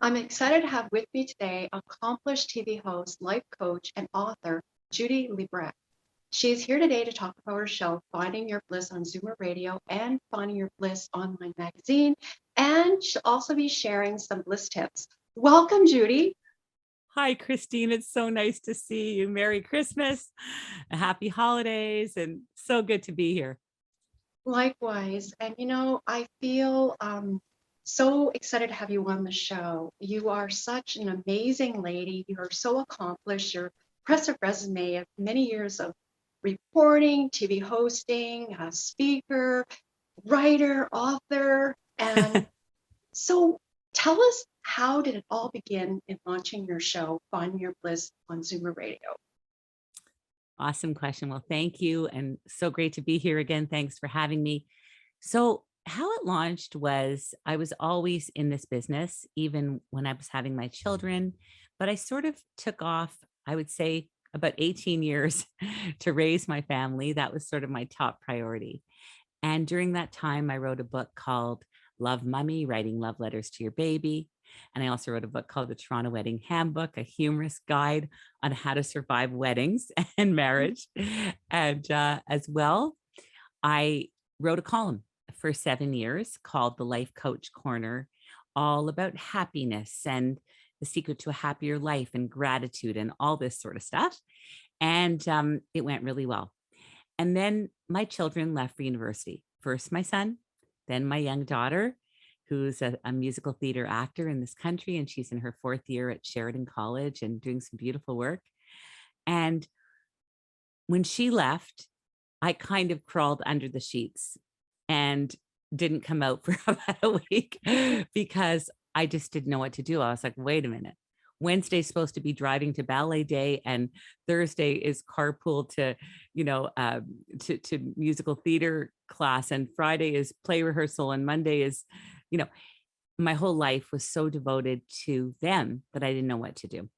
I'm excited to have with me today accomplished TV host, life coach, and author Judy Librach. She is here today to talk about her show, Finding Your Bliss on Zoomer Radio and Finding Your Bliss online magazine, and she'll also be sharing some bliss tips. Welcome, Judy. Hi, Christine. It's so nice to see you. Merry Christmas, happy holidays, and so good to be here. Likewise. And I feel so excited to have you on the show. You are such an amazing lady. You are so accomplished. Your impressive resume of many years of reporting, TV hosting, speaker, writer, author. And so tell us, how did it all begin in launching your show, Find Your Bliss on Zoomer Radio? Awesome question. Well, thank you. And so great to be here again. Thanks for having me. So, how it launched was I was always in this business, even when I was having my children, but I sort of took off, I would say, about 18 years to raise my family. That was sort of my top priority. And during that time, I wrote a book called Love Mummy, Writing Love Letters to Your Baby. And I also wrote a book called The Toronto Wedding Handbook, a humorous guide on how to survive weddings and marriage. And as well, I wrote a column for 7 years called The Life Coach Corner, all about happiness and the secret to a happier life and gratitude and all this sort of stuff. And it went really well. And then my children left for university. First, my son, then my young daughter, who's a musical theater actor in this country. And she's in her 4th year at Sheridan College and doing some beautiful work. And when she left, I kind of crawled under the sheets and didn't come out for about a week because I just didn't know what to do. I was like, wait a minute. Wednesday's supposed to be driving to ballet day, and Thursday is carpool to, to musical theater class, and Friday is play rehearsal, and Monday is, you know, my whole life was so devoted to them that I didn't know what to do.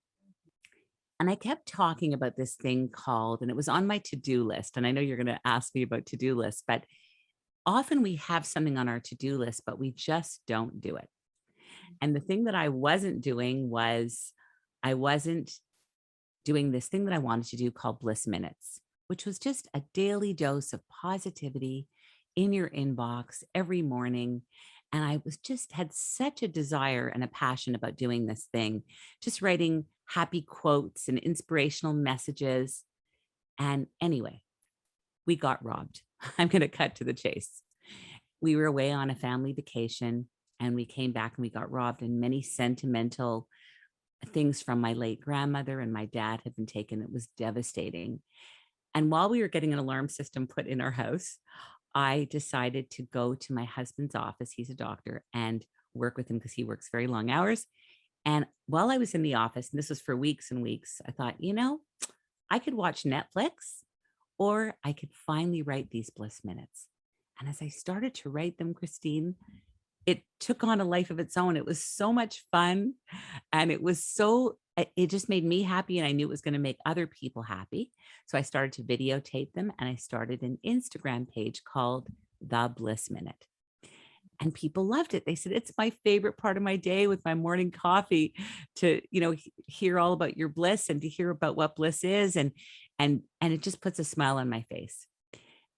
And I kept talking about this thing called, and it was on my to-do list. And I know you're going to ask me about to-do lists, but often we have something on our to-do list, but we just don't do it. And the thing that I wasn't doing was I wasn't doing this thing that I wanted to do called Bliss Minutes, which was just a daily dose of positivity in your inbox every morning. And I was just had such a desire and a passion about doing this thing, just writing happy quotes and inspirational messages. And anyway, we got robbed. I'm going to cut to the chase. We were away on a family vacation and we came back and we got robbed, and many sentimental things from my late grandmother and my dad had been taken. It was devastating. And while we were getting an alarm system put in our house, I decided to go to my husband's office. He's a doctor, and work with him because he works very long hours. And while I was in the office, and this was for weeks and weeks, I thought, I could watch Netflix or I could finally write these bliss minutes. And as I started to write them, Christine, it took on a life of its own. It was so much fun. And it just made me happy. And I knew it was going to make other people happy. So I started to videotape them, and I started an Instagram page called The Bliss Minute. And people loved it. They said, it's my favorite part of my day with my morning coffee to, hear all about your bliss and to hear about what bliss is. And it just puts a smile on my face.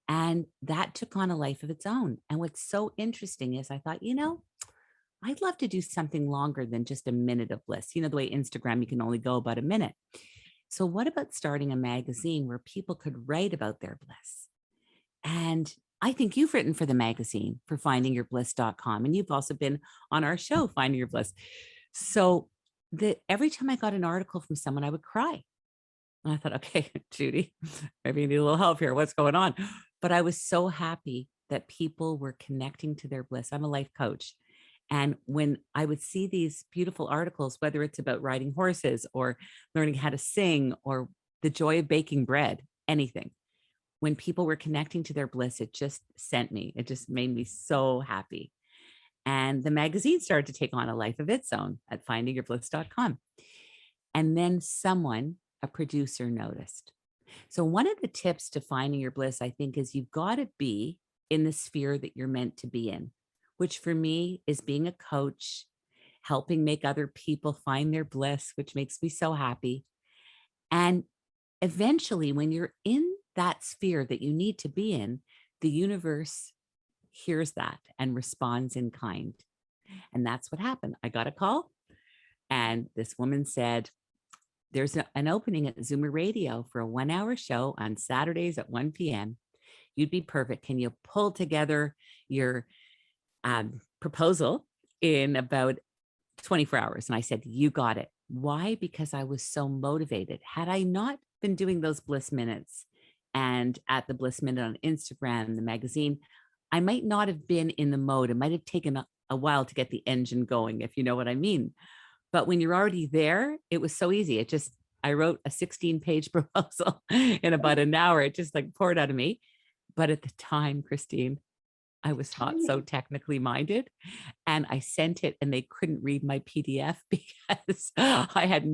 And that took on a life of its own. And what's so interesting is I thought, I'd love to do something longer than just a minute of bliss. The way Instagram, you can only go about a minute. So what about starting a magazine where people could write about their bliss? And I think you've written for the magazine, for findingyourbliss.com. And you've also been on our show, Finding Your Bliss. So every time I got an article from someone, I would cry. And I thought, okay, Judy, maybe you need a little help here. What's going on? But I was so happy that people were connecting to their bliss. I'm a life coach. And when I would see these beautiful articles, whether it's about riding horses or learning how to sing or the joy of baking bread, anything, when people were connecting to their bliss, it just made me so happy. And the magazine started to take on a life of its own at findingyourbliss.com. And then a producer, noticed. So one of the tips to finding your bliss, I think, is you've got to be in the sphere that you're meant to be in, which for me is being a coach helping make other people find their bliss, which makes me so happy. And eventually, when you're in that sphere that you need to be in, the universe hears that and responds in kind. And that's what happened. I got a call, and this woman said, there's an opening at Zoomer Radio for a 1 hour show on Saturdays at 1 p.m. You'd be perfect. Can you pull together your proposal in about 24 hours? And I said, you got it. Why? Because I was so motivated. Had I not been doing those Bliss Minutes and at the Bliss Minute on Instagram, the magazine, I might not have been in the mode. It might have taken a while to get the engine going, if you know what I mean. But when you're already there, it was so easy. I wrote a 16-page proposal in about an hour. It just like poured out of me. But at the time, Christine, I was not so technically minded, and I sent it and they couldn't read my PDF because I had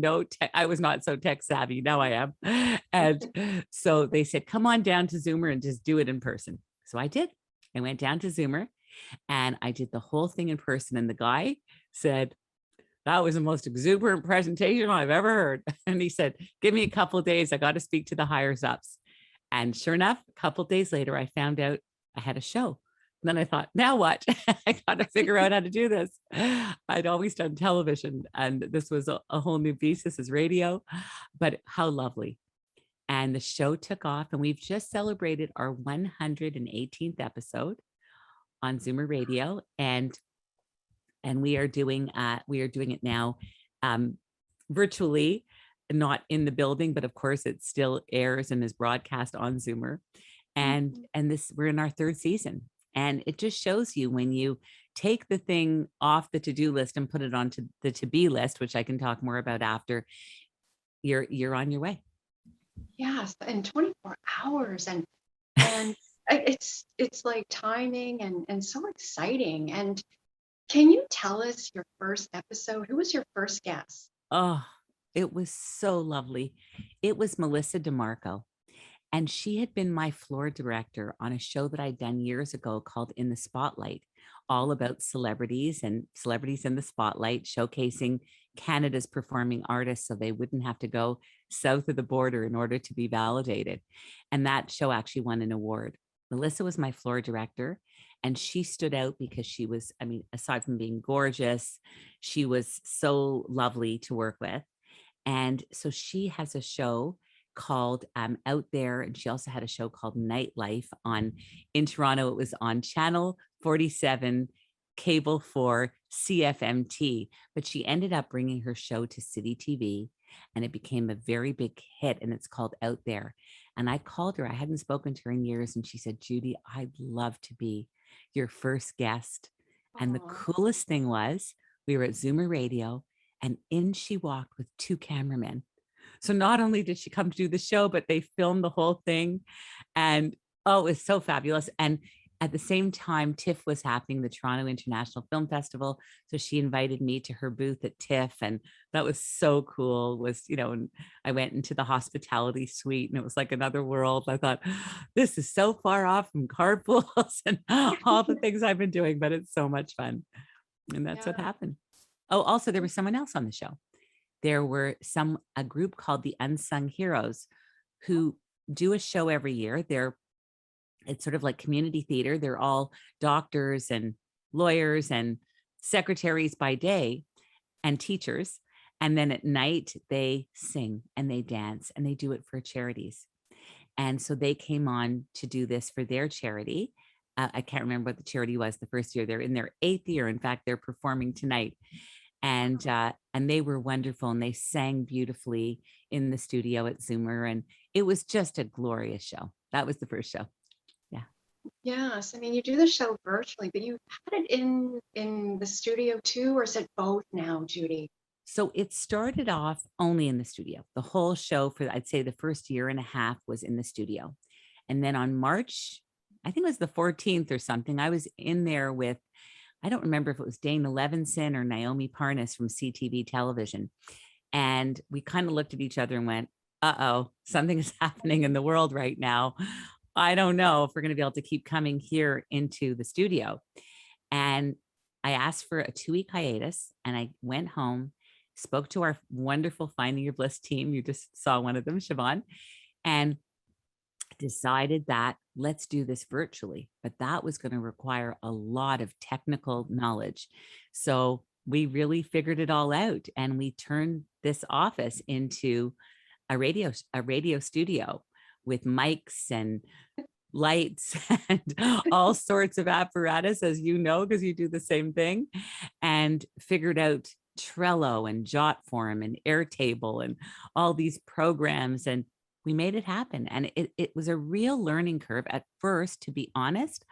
I was not so tech savvy. Now I am. And so they said, come on down to Zoomer and just do it in person. So I did. I went down to Zoomer and I did the whole thing in person. And the guy said, that was the most exuberant presentation I've ever heard. And he said, give me a couple of days. I got to speak to the higher ups. And sure enough, a couple of days later, I found out I had a show. And then I thought, now what? I got to figure out how to do this. I'd always done television, and this was a whole new beast. This is radio, but how lovely. And the show took off, and we've just celebrated our 118th episode on Zoomer Radio. And we are doing it now virtually, not in the building, but of course it still airs and is broadcast on Zoomer. And we're in our third season. And it just shows you, when you take the thing off the to-do list and put it onto the to-be list, which I can talk more about after, you're on your way. Yes, in 24 hours. And it's like timing and so exciting. And can you tell us your first episode? Who was your first guest? Oh, it was so lovely. It was Melissa DeMarco. And she had been my floor director on a show that I'd done years ago called In the Spotlight, all about celebrities and celebrities in the spotlight, showcasing Canada's performing artists so they wouldn't have to go south of the border in order to be validated. And that show actually won an award. Melissa was my floor director, and she stood out because she was, I mean, aside from being gorgeous, she was so lovely to work with. And so she has a show called Out There, and she also had a show called Nightlife in Toronto. It was on Channel 47, Cable 4, CFMT, but she ended up bringing her show to City TV, and it became a very big hit, and it's called Out There. And I called her. I hadn't spoken to her in years, and she said, Judy, I'd love to be your first guest. And the coolest thing was, we were at Zoomer Radio, and in she walked with two cameramen. So not only did she come to do the show, but they filmed the whole thing. And oh, it was so fabulous. And at the same time, TIFF was happening, the Toronto International Film Festival. So she invited me to her booth at TIFF. And that was so cool. And I went into the hospitality suite, and it was like another world. I thought, this is so far off from carpools and all the things I've been doing, but it's so much fun. And that's what happened. Oh, also, there was someone else on the show. There were a group called the Unsung Heroes who do a show every year. It's sort of like community theater. They're all doctors and lawyers and secretaries by day and teachers. And then at night they sing and they dance, and they do it for charities. And so they came on to do this for their charity. I can't remember what the charity was the first year. They're in their 8th year. In fact, they're performing tonight. And they were wonderful, and they sang beautifully in the studio at Zoomer, and it was just a glorious show. That was the first show. Yeah. Yes, I mean, you do the show virtually, but you had it in the studio too, or is it both now, Judy? So it started off only in the studio. The whole show for, I'd say, the first year and a half was in the studio, and then on March, I think it was the 14th or something, I was in there with, I don't remember if it was Dana Levinson or Naomi Parnas from CTV television. And we kind of looked at each other and went, uh-oh, something is happening in the world right now. I don't know if we're going to be able to keep coming here into the studio. And I asked for a 2-week hiatus and I went home, spoke to our wonderful Finding Your Bliss team. You just saw one of them, Siobhan, and decided that let's do this virtually. But that was going to require a lot of technical knowledge. So we really figured it all out and we turned this office into a radio studio with mics and lights and all sorts of apparatus, as you know, because you do the same thing, and figured out Trello and Jotform and Airtable and all these programs. And we made it happen. And it was a real learning curve at first, to be honest.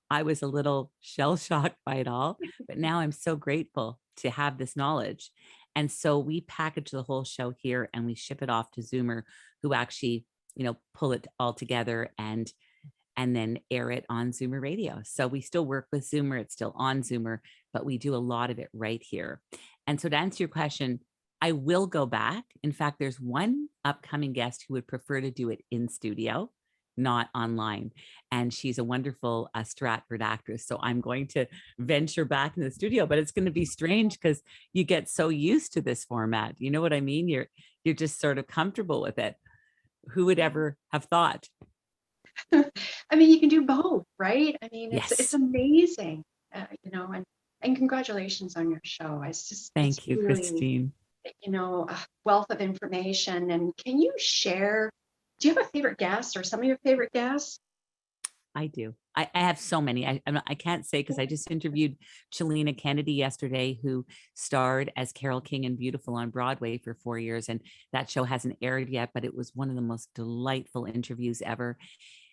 I was a little shell shocked by it all, but now I'm so grateful to have this knowledge. And so we package the whole show here and we ship it off to Zoomer, who actually, pull it all together and then air it on Zoomer Radio. So we still work with Zoomer. It's still on Zoomer, but we do a lot of it right here. And so to answer your question, I will go back. In fact, there's one upcoming guest who would prefer to do it in studio, not online. And she's a wonderful Stratford actress. So I'm going to venture back in the studio, but it's going to be strange because you get so used to this format. You know what I mean? You're just sort of comfortable with it. Who would ever have thought? I mean, you can do both, right? I mean, it's Yes. amazing, and congratulations on your show. It's Thank you, really, Christine. a wealth of information. And can you share, do you have a favorite guest or some of your favorite guests? I do. I have so many. I can't say because I just interviewed Chelina Kennedy yesterday, who starred as Carole King in Beautiful on Broadway for 4 years. And that show hasn't aired yet, but it was one of the most delightful interviews ever.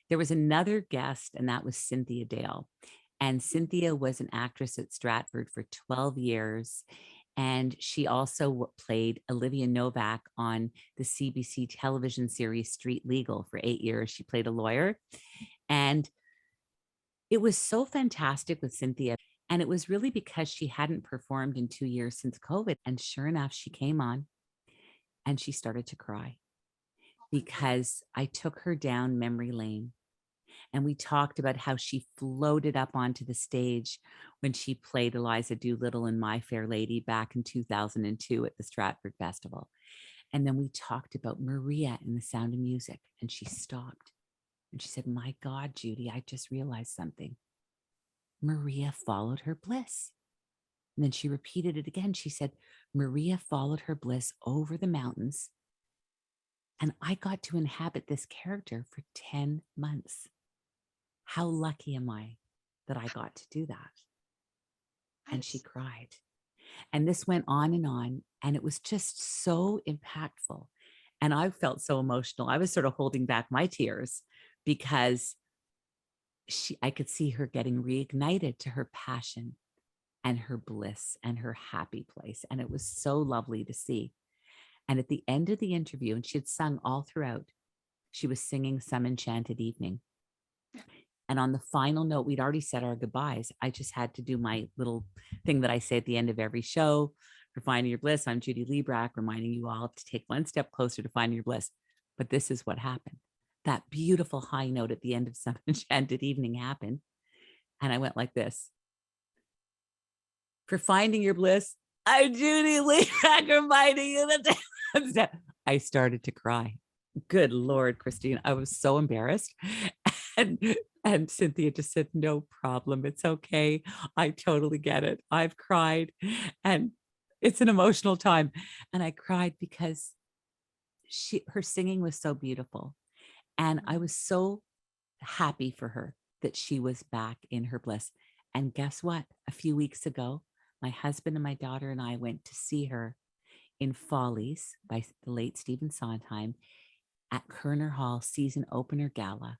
There was another guest, and that was Cynthia Dale. And Cynthia was an actress at Stratford for 12 years. And she also played Olivia Novak on the CBC television series Street Legal for 8 years. She played a lawyer. And it was so fantastic with Cynthia. And it was really because she hadn't performed in 2 years since COVID. And sure enough, she came on and she started to cry because I took her down memory lane. And we talked about how she floated up onto the stage when she played Eliza Doolittle in My Fair Lady back in 2002 at the Stratford Festival. And then we talked about Maria in The Sound of Music. And she stopped and she said, "My God, Judy, I just realized something. Maria followed her bliss." And then she repeated it again. She said, "Maria followed her bliss over the mountains. And I got to inhabit this character for 10 months. How lucky am I that I got to do that?" And she cried. And this went on, and it was just so impactful. And I felt so emotional. I was sort of holding back my tears because I could see her getting reignited to her passion and her bliss and her happy place. And it was so lovely to see. And at the end of the interview, and she had sung all throughout, she was singing Some Enchanted Evening. And on the final note, we'd already said our goodbyes. I just had to do my little thing that I say at the end of every show. For Finding Your Bliss, I'm Judy Librach, reminding you all to take one step closer to finding your bliss. But this is what happened. That beautiful high note at the end of Some Enchanted Evening happened. And I went like this. For Finding Your Bliss, I'm Judy Librach, reminding you that I started to cry. Good Lord, Christine. I was so embarrassed. And Cynthia just said, "No problem. It's okay. I totally get it. I've cried and it's an emotional time." And I cried because her singing was so beautiful. And I was so happy for her that she was back in her bliss. And guess what? A few weeks ago, my husband and my daughter and I went to see her in Follies by the late Stephen Sondheim at Kerner Hall season opener gala.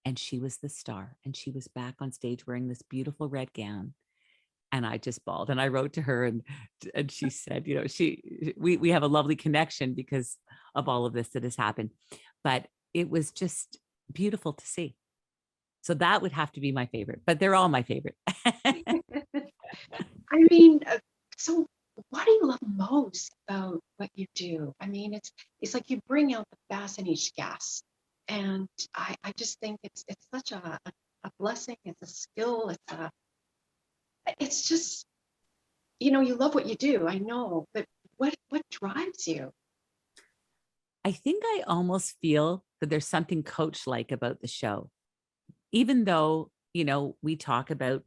And she was the star. And she was back on stage wearing this beautiful red gown. And I just bawled. And I wrote to her and she said, we have a lovely connection because of all of this that has happened. But it was just beautiful to see. So that would have to be my favorite, but they're all my favorite. I mean, so what do you love most about what you do? I mean, it's like you bring out the best in each guest. And I just think it's such a blessing. It's a skill. It's just, you love what you do. I know, but what drives you? I think I almost feel that there's something coach like about the show, even though, we talk about,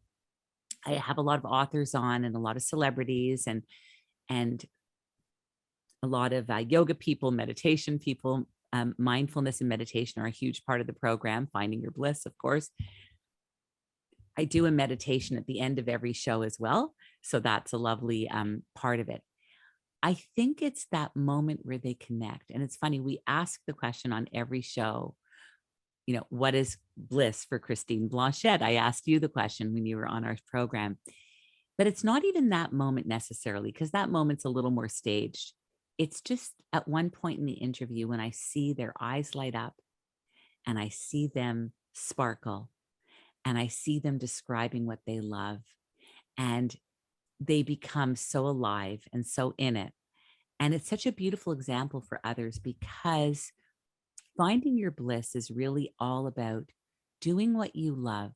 I have a lot of authors on and a lot of celebrities and a lot of yoga people, meditation people. Mindfulness and meditation are a huge part of the program. Finding Your Bliss, of course. I do a meditation at the end of every show as well. So that's a lovely part of it. I think it's that moment where they connect. And it's funny, we ask the question on every show, what is bliss for Christine Blanchette? I asked you the question when you were on our program, but it's not even that moment necessarily, because that moment's a little more staged. It's just at one point in the interview when I see their eyes light up and I see them sparkle and I see them describing what they love, and they become so alive and so in it. And it's such a beautiful example for others, because finding your bliss is really all about doing what you love,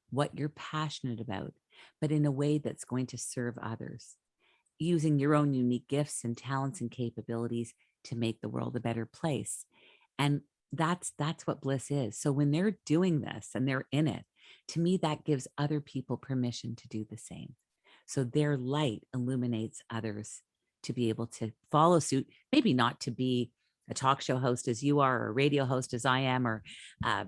what you're passionate about, but in a way that's going to serve others, using your own unique gifts and talents and capabilities to make the world a better place. And that's what bliss is. So when they're doing this and they're in it, to me, that gives other people permission to do the same. So their light illuminates others to be able to follow suit, maybe not to be a talk show host as you are, or a radio host as I am, or a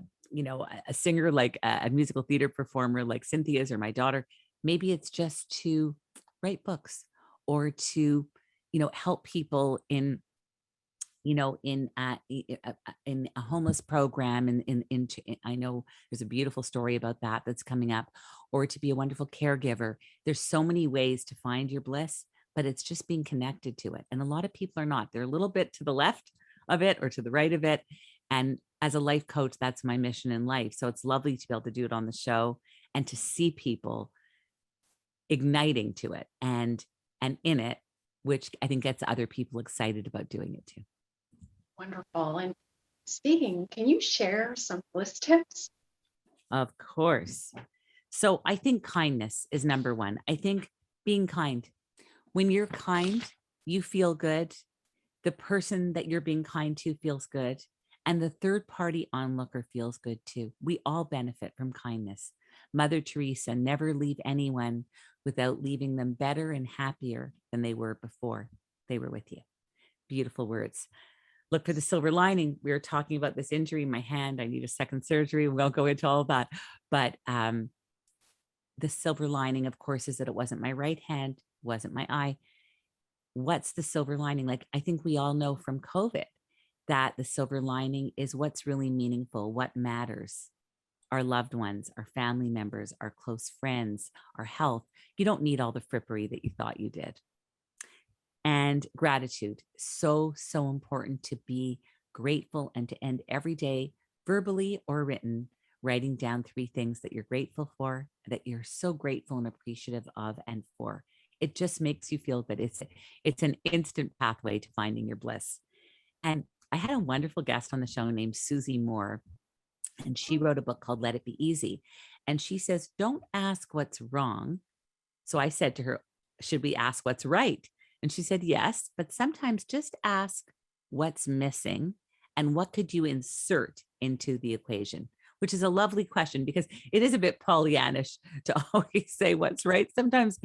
singer like a musical theater performer like Cynthia's or my daughter. Maybe it's just to write books or to, help people in in a homeless program, I know there's a beautiful story about that that's coming up, or to be a wonderful caregiver. There's so many ways to find your bliss, but it's just being connected to it. And a lot of people are not. They're a little bit to the left of it or to the right of it. And as a life coach, that's my mission in life. So it's lovely to be able to do it on the show and to see people igniting to it and in it, which I think gets other people excited about doing it too. Wonderful. And speaking, can you share some bliss tips? Of course. So I think kindness is number one. I think being kind. When you're kind, you feel good. The person that you're being kind to feels good. And the third party onlooker feels good too. We all benefit from kindness. Mother Teresa, never leave anyone without leaving them better and happier than they were before they were with you. Beautiful words. Look for the silver lining. We were talking about this injury in my hand. I need a second surgery. We won't go into all of that. But the silver lining, of course, is that it wasn't my right hand, wasn't my eye. What's the silver lining? Like, I think we all know from COVID that the silver lining is what's really meaningful, what matters. Our loved ones, our family members, our close friends, our health. You don't need all the frippery that you thought you did. And gratitude, so important to be grateful and to end every day, verbally or written, writing down 3 things that you're grateful for, that you're so grateful and appreciative of and for. It just makes you feel good. It's an instant pathway to finding your bliss. And I had a wonderful guest on the show named Susie Moore, and she wrote a book called Let It Be Easy. And she says, don't ask what's wrong. So I said to her, should we ask what's right? And she said, yes, but sometimes just ask what's missing and what could you insert into the equation, which is a lovely question, because it is a bit Pollyannish to always say what's right. Sometimes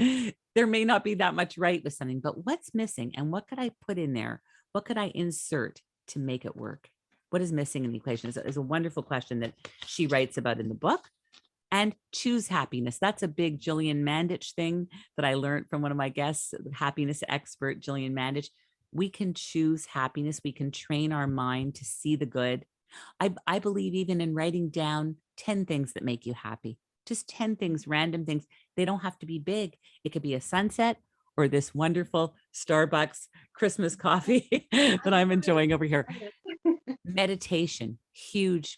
there may not be that much right with something, but what's missing and what could I put in there? What could I insert to make it work? What is missing in the equation is a wonderful question that she writes about in the book. And choose happiness. That's a big Jillian Mandich thing that I learned from one of my guests, happiness expert, Jillian Mandich. We can choose happiness. We can train our mind to see the good. I believe even in writing down 10 things that make you happy, just 10 things, random things. They don't have to be big. It could be a sunset or this wonderful Starbucks Christmas coffee that I'm enjoying over here. Meditation, huge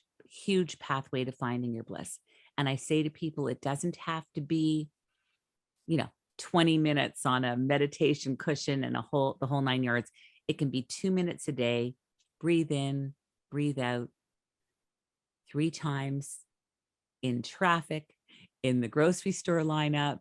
pathway to finding your bliss. And I say to people, it doesn't have to be, 20 minutes on a meditation cushion and the whole 9 yards. It can be 2 minutes a day. Breathe in, breathe out 3 times in traffic, in the grocery store lineup,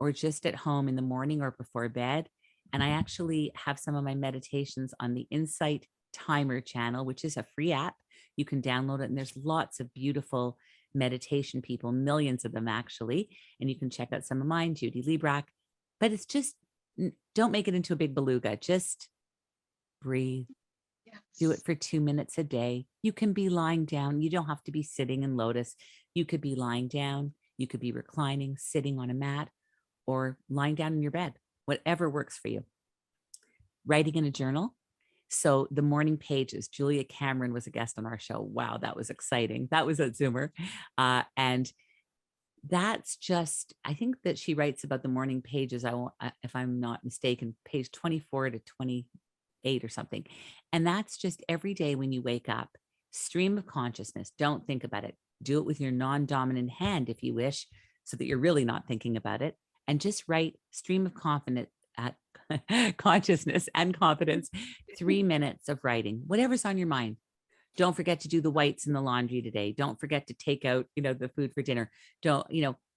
or just at home in the morning or before bed. And I actually have some of my meditations on the Insight Timer channel, which is a free app. You can download it, and there's lots of beautiful meditation people, millions of them actually. And you can check out some of mine, Judy Librach. But it's just, don't make it into a big beluga. Just breathe. Do it Yes. for 2 minutes a day. You can be lying down. You don't have to be sitting in lotus. You could be lying down. You could be reclining, sitting on a mat, or lying down in your bed, whatever works for you. Writing in a journal. So the morning pages, Julia Cameron was a guest on our show. Wow, that was exciting. That was at Zoomer. And that's just, I think that she writes about the morning pages. If I'm not mistaken, page 24 to 28 or something. And that's just every day when you wake up, stream of consciousness. Don't think about it. Do it with your non-dominant hand if you wish, so that you're really not thinking about it. And just write stream of confidence at consciousness and confidence, 3 minutes of writing, whatever's on your mind. Don't forget to do the whites in the laundry today. Don't forget to take out, the food for dinner. Don't,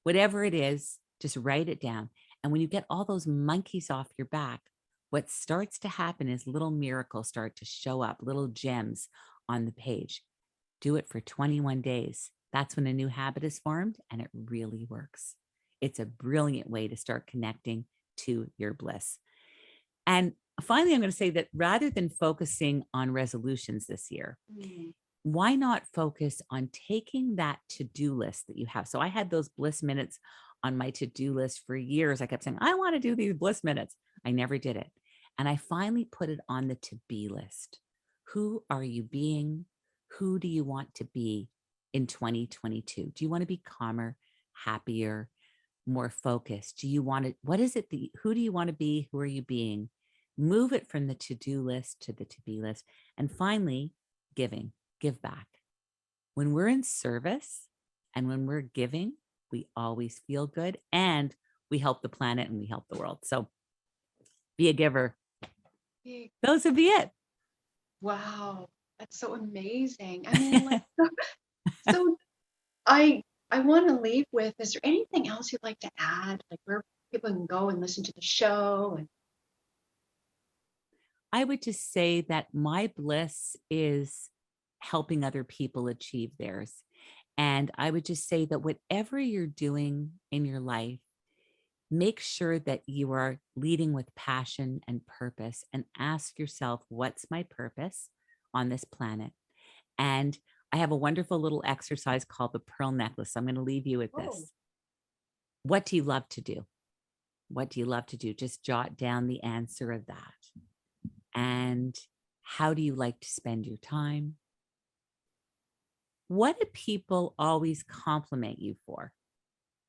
whatever it is, just write it down. And when you get all those monkeys off your back, what starts to happen is little miracles start to show up, little gems on the page. Do it for 21 days. That's when a new habit is formed, and it really works. It's a brilliant way to start connecting to your bliss. And finally, I'm going to say that rather than focusing on resolutions this year, Mm. why not focus on taking that to-do list that you have? So I had those bliss minutes on my to-do list for years. I kept saying, I want to do these bliss minutes. I never did it. And I finally put it on the to-be list. Who are you being? Who do you want to be in 2022? Do you want to be calmer, happier, more focused? Do you want to, what is it that, who do you want to be? Who are you being? Move it from the to-do list to the to-be list. And finally, giving, give back. When we're in service and when we're giving, we always feel good, and we help the planet and we help the world. So be a giver. Big. Those would be it. Wow, that's so amazing. I mean, like, so I want to leave with, is there anything else you'd like to add? Like where people can go and listen to the show? And I would just say that my bliss is helping other people achieve theirs. And I would just say that whatever you're doing in your life, make sure that you are leading with passion and purpose, and ask yourself, what's my purpose on this planet? And I have a wonderful little exercise called the pearl necklace. I'm going to leave you with oh, this. What do you love to do? What do you love to do? Just jot down the answer of that. And how do you like to spend your time? What do people always compliment you for?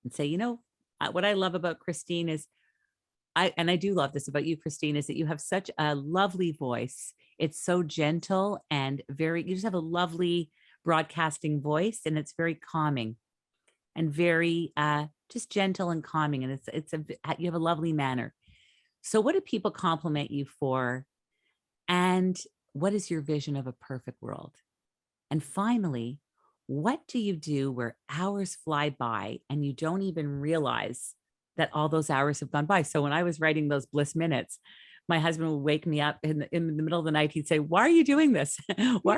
And say, what I love about Christine is, I do love this about you, Christine, is that you have such a lovely voice. It's so gentle and you just have a lovely broadcasting voice, and it's very calming and very just gentle and calming. And you have a lovely manner. So what do people compliment you for? And what is your vision of a perfect world? And finally, what do you do where hours fly by and you don't even realize that all those hours have gone by? So when I was writing those bliss minutes, my husband would wake me up in the middle of the night. He'd say, "Why are you doing this? Why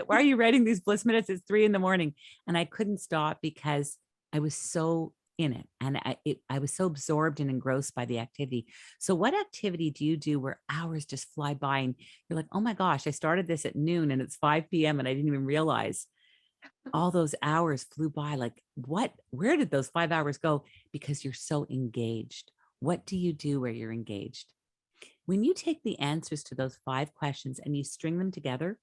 are you writing these bliss minutes? It's 3 a.m." And I couldn't stop because I was so in it, and I was so absorbed and engrossed by the activity. So what activity do you do where hours just fly by and you're like, "Oh my gosh, I started this at noon and it's 5 p.m. and I didn't even realize all those hours flew by." Like, where did those 5 hours go? Because you're so engaged. What do you do where you're engaged? When you take the answers to those 5 questions and you string them together,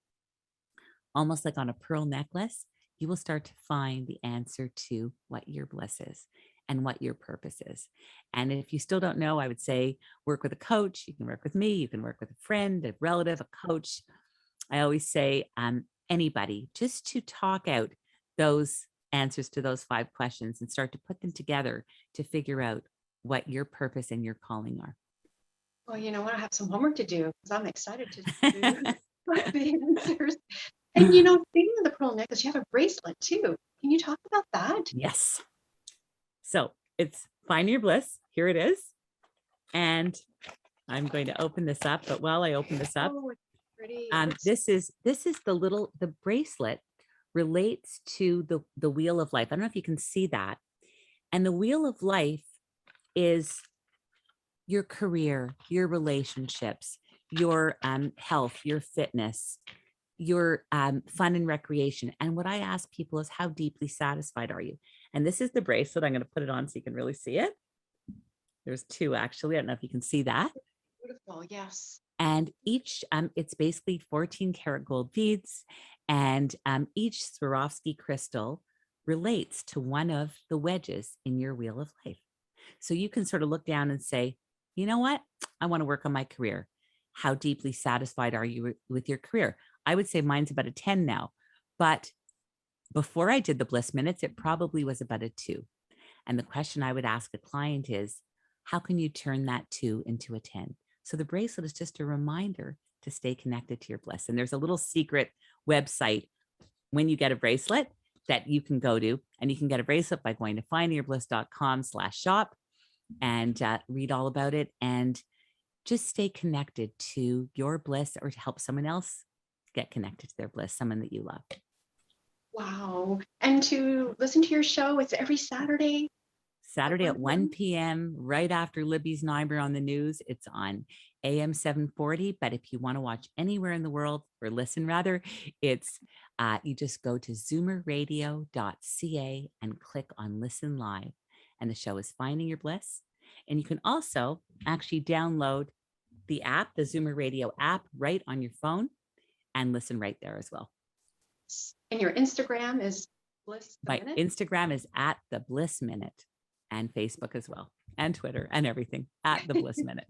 almost like on a pearl necklace, you will start to find the answer to what your bliss is and what your purpose is. And if you still don't know, I would say work with a coach. You can work with me. You can work with a friend, a relative, a coach. I always say anybody, just to talk out those answers to those 5 questions and start to put them together to figure out what your purpose and your calling are. well, you know what? I have some homework to do because I'm excited to do the answers. And speaking of the pearl necklace, you have a bracelet too. Can you talk about that? Yes. So It's Find Your Bliss. Here it is. And I'm going to open this up. But while I open this up, Oh, it's pretty. this is the bracelet relates to the wheel of life. I don't know if you can see that. And the wheel of life is your career, your relationships, your health, your fitness, your fun and recreation. And what I ask people is, how deeply satisfied are you? And this is the bracelet. I'm going to put it on so you can really see it. There's two, actually. I don't know if you can see that. Beautiful. Yes. And each, it's basically 14 karat gold beads. And each Swarovski crystal relates to one of the wedges in your wheel of life. So you can sort of look down and say, you know what? I want to work on my career. How deeply satisfied are you with your career? I would say mine's about a 10 now. But before I did the Bliss Minutes, it probably was about a 2. And the question I would ask a client is, how can you turn that 2 into a 10? So the bracelet is just a reminder to stay connected to your bliss. And there's a little secret website when you get a bracelet that you can go to, and you can get a bracelet by going to findingyourbliss.com/shop and read all about it, and just stay connected to your bliss, or to help someone else get connected to their bliss, someone that you love. Wow. And to listen to your show, it's every Saturday. Saturday at 1 p.m., right after Libby's Neighbor on the news. It's on AM 740. But if you want to watch anywhere in the world, or listen rather, it's you just go to zoomerradio.ca and click on Listen Live. And the show is Finding Your Bliss. And you can also actually download the app, the Zoomer Radio app, right on your phone, and listen right there as well. And your Instagram is Bliss the My Minute? Instagram is at the Bliss Minute, and Facebook as well, and Twitter and everything at the Bliss Minute.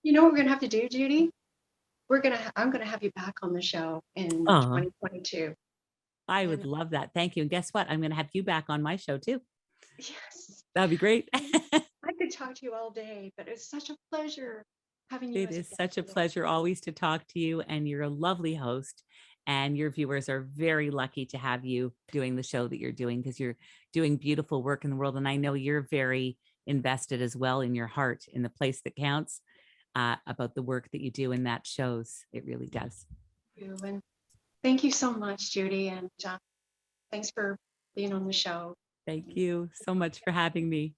You know what we're gonna have to do, Judy? I'm gonna have you back on the show in 2022. I would love that. Thank you. And guess what? I'm going to have you back on my show too. Yes. That'd be great. I could talk to you all day, but it's such a pleasure having you. It is such a pleasure always to talk to you, and you're a lovely host, and your viewers are very lucky to have you doing the show that you're doing, because you're doing beautiful work in the world. And I know you're very invested as well in your heart, in the place that counts, about the work that you do, and that shows. It really does. And thank you so much, Judy, and thanks for being on the show. Thank you so much for having me.